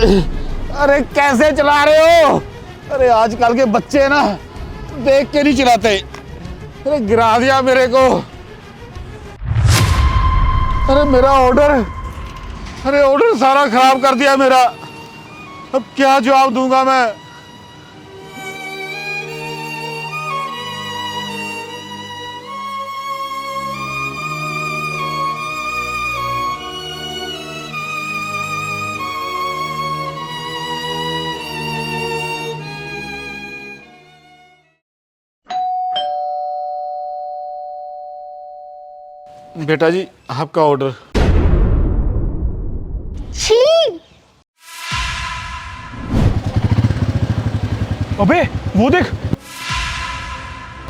अरे कैसे चला रहे हो? अरे आजकल के बच्चे ना देख के नहीं चलाते। अरे गिरा दिया मेरे को। अरे मेरा ऑर्डर, अरे ऑर्डर सारा खराब कर दिया मेरा। अब क्या जवाब दूंगा मैं? बेटा जी आपका ऑर्डर। छी! अबे वो देख,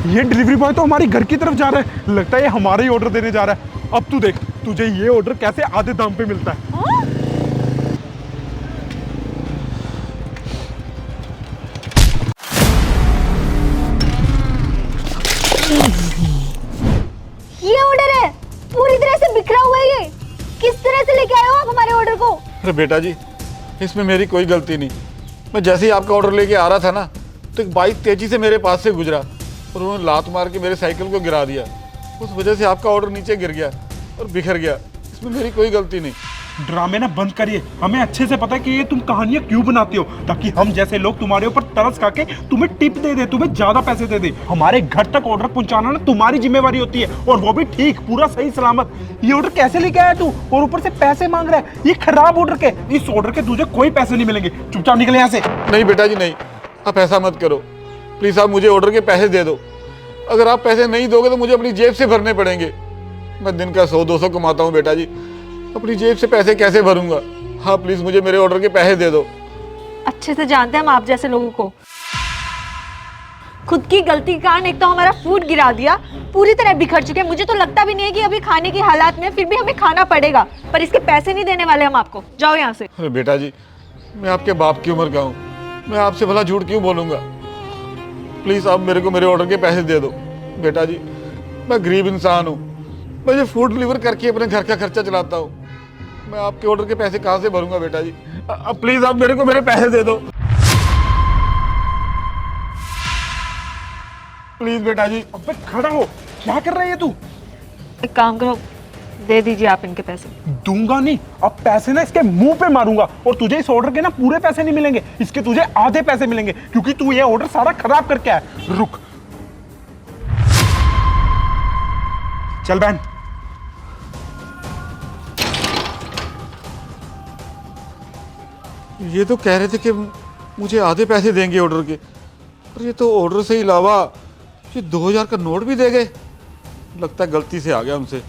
ये डिलीवरी बॉय तो हमारी घर की तरफ जा रहा है। लगता है ये हमारा ही ऑर्डर देने जा रहा है। अब तू देख, तुझे ये ऑर्डर कैसे आधे दाम पे मिलता है। ये ऑर्डर है, पूरी तरह से बिखरा हुआ है। ये किस तरह से लेके आए हो आप हमारे ऑर्डर को? अरे बेटा जी इसमें मेरी कोई गलती नहीं। मैं जैसे ही आपका ऑर्डर लेके आ रहा था ना तो एक बाइक तेजी से मेरे पास से गुजरा और उन्होंने लात मार के मेरे साइकिल को गिरा दिया। उस वजह से आपका ऑर्डर नीचे गिर गया और बिखर गया। इसमें मेरी कोई गलती नहीं। ड्रामे ना बंद करिए। हमें अच्छे से पता है कि ये तुम कहानियां क्यों बनाती हो, ताकि हम जैसे लोग तुम्हारे ऊपर तरस खा के तुम्हें टिप दे दे, तुम्हें ज्यादा पैसे दे दे। हमारे घर तक ऑर्डर पहुंचाना ना तुम्हारी जिम्मेवारी होती है, और वो भी ठीक, पूरा सही सलामत। ये ऑर्डर कैसे लेके आया तू, और ऊपर से पैसे मांग रहा है? ये खराब ऑर्डर के, इस ऑर्डर के तुझे कोई पैसे नहीं मिलेंगे। चुपचाप निकले यहाँ से। नहीं बेटा जी नहीं, आप ऐसा मत करो प्लीज़। आप मुझे ऑर्डर के पैसे दे दो। अगर आप पैसे नहीं दोगे तो मुझे अपनी जेब से भरने पड़ेंगे। मैं दिन का 100-200 कमाता हूँ बेटा जी, अपनी जेब से पैसे कैसे भरूंगा? हाँ प्लीज मुझे मेरे ऑर्डर के पैसे दे दो। अच्छे से जानते हैं हम आप जैसे लोगों को। खुद की गलती के कारण एक तो हमारा फूड गिरा दिया, पूरी तरह बिखर चुके हैं। मुझे तो लगता भी नहीं है कि अभी खाने की हालात में, फिर भी हमें खाना पड़ेगा, पर इसके पैसे नहीं देने वाले हम आपको। जाओ यहाँ से। अरे बेटा जी मैं आपके बाप की उम्र का हूँ, मैं आपसे भला झूठ क्यों बोलूंगा? प्लीज आप मेरे को मेरे ऑर्डर के पैसे दे दो। बेटा जी मैं गरीब इंसान हूँ, मैं ये फूड डिलीवर करके अपने घर का खर्चा चलाता हूँ। मैं आपके ऑर्डर के पैसे कहाँ से भरूंगा बेटा जी? अब प्लीज आप मेरे को मेरे पैसे दे दो प्लीज बेटा जी। अबे खड़ा हो, क्या कर रहा है तू? एक काम करो, दे दीजिए आप इनके पैसे। दूंगा नहीं, अब पैसे ना इसके मुंह पे मारूंगा, और तुझे इस ऑर्डर के ना पूरे पैसे नहीं मिलेंगे, इसके तुझे आधे पैसे मिलेंगे, क्योंकि तू ये ऑर्डर सारा खराब करके आया। रुक, चल बहन। ये तो कह रहे थे कि मुझे आधे पैसे देंगे ऑर्डर के, और ये तो ऑर्डर से अलावा ये 2000 का नोट भी दे गए। लगता है गलती से आ गया उनसे।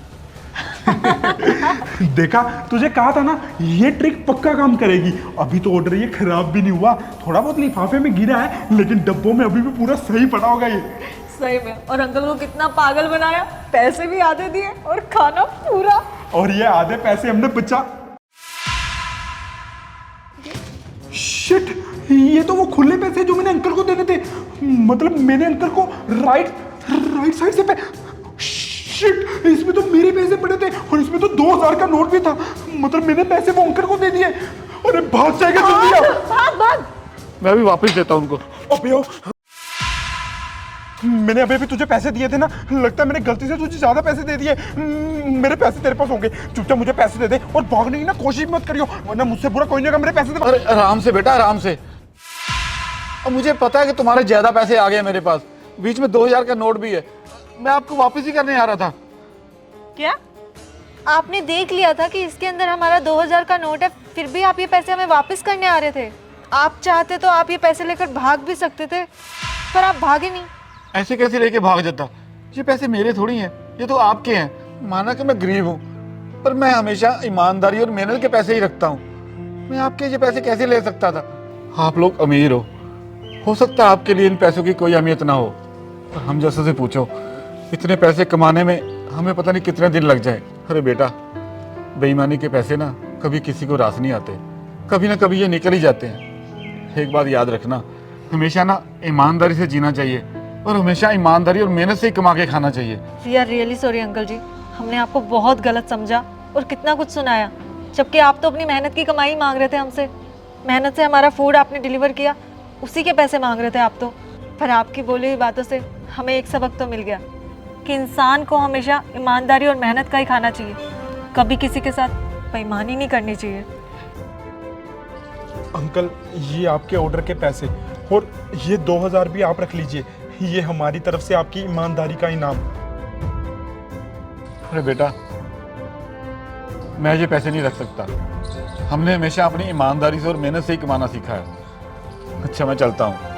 देखा, तुझे कहा था ना ये ट्रिक पक्का काम करेगी। अभी तो ऑर्डर ये खराब भी नहीं हुआ, थोड़ा बहुत लिफाफे में गिरा है, लेकिन डब्बों में अभी भी पूरा सही पड़ा होगा ये। सही में। और अंकल को कितना पागल बनाया, पैसे भी आधे दिए और खाना पूरा। और ये आधे पैसे हमने बचा। शिट, ये तो वो खुले पैसे जो मैंने अंकल को देने थे। मतलब मैंने अंकल को राइट साइड से शिट, इसमें तो मेरे पैसे पड़े थे, और इसमें तो 2000 का नोट भी था। मतलब मैंने पैसे वो अंकल को दे दिए। अरे भाग जाएगा जल्दी आओ। भाग भाग। मैं अभी वापस देता हूँ उनको। अबे ओ, मैंने अभी भी तुझे पैसे दिए थे ना, लगता है मैंने गलती से तुझे ज्यादा पैसे दे दिए। मेरे पैसे तेरे पास होंगे, चुपचाप मुझे पैसे दे दे, और भागने की ना कोशिश मत करियो, वरना मुझसे बुरा कोई नहीं होगा। मेरे पैसे दे। अरे आराम से बेटा आराम से। अब मुझे पता है कि तुम्हारे ज्यादा पैसे आ गए मेरे पास, बीच में 2000 का नोट भी है। मैं आपको वापस ही करने आ रहा था। क्या आपने देख लिया था कि इसके अंदर हमारा 2000 का नोट है, फिर भी आप ये पैसे हमें वापस करने आ रहे थे? आप चाहते तो आप ये पैसे लेकर भाग भी सकते थे, पर आप भागे नहीं। ऐसे कैसे लेके भाग जाता? ये पैसे मेरे थोड़ी हैं, ये तो आपके हैं। माना कि मैं गरीब हूँ, पर मैं हमेशा ईमानदारी और मेहनत के पैसे ही रखता हूँ। मैं आपके ये पैसे कैसे ले सकता था? आप लोग अमीर हो सकता है आपके लिए इन पैसों की कोई अहमियत ना हो, पर हम जैसे से पूछो, इतने पैसे कमाने में हमें पता नहीं कितने दिन लग जाए। अरे बेटा, बेईमानी के पैसे ना कभी किसी को रास नहीं आते, कभी ना कभी ये निकल ही जाते हैं। एक बात याद रखना, हमेशा ना ईमानदारी से जीना चाहिए, और हमेशा ईमानदारी और मेहनत से ही कमा के खाना चाहिए। We are really sorry uncle ji, हमने आपको बहुत गलत समझा और कितना कुछ सुनाया, जबकि आप तो अपनी मेहनत की कमाई मांग रहे थे हमसे। मेहनत से हमारा फूड आपने डिलीवर किया, उसी के पैसे मांग रहे थे आप तो। पर आपकी बोली हुई बातों से हमें एक सबक तो मिल गया कि इंसान को हमेशा ईमानदारी और मेहनत का ही खाना चाहिए, कभी किसी के साथ बेईमानी नहीं करनी चाहिए। अंकल ये आपके ऑर्डर के पैसे, और ये 2000 भी आप रख लीजिए, ये हमारी तरफ से आपकी ईमानदारी का इनाम। अरे बेटा, मैं ये पैसे नहीं रख सकता। हमने हमेशा अपनी ईमानदारी से और मेहनत से ही कमाना सीखा है। अच्छा, मैं चलता हूँ।